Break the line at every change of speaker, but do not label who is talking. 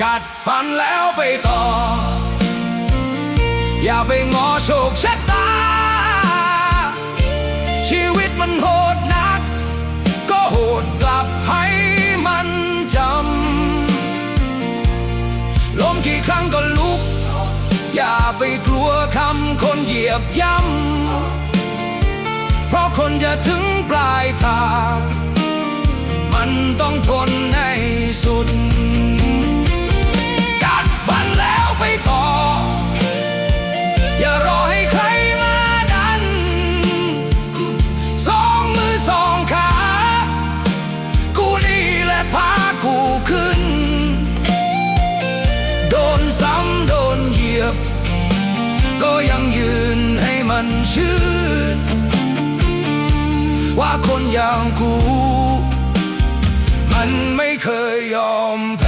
กัดฟันแล้วไปต่ออย่าไปงอโชคชะตาชีวิตมันโหดนักก็โหดกลับให้มันจำล้มกี่ครั้งก็ลุกอย่าไปกลัวคำคนเหยียบย่ำเพราะคนจะถึงปลายทางมันต้องทนให้สุดกัดฟันแล้วไปต่ออย่ารอให้ใครมาดันสองมือสองขากูนี่แหละพากูขึ้นโดนซ้ำโดนเหยียบก็ยังยืนให้มันชื่นว่าคนอย่างกูมันไม่เคยยอมแพ้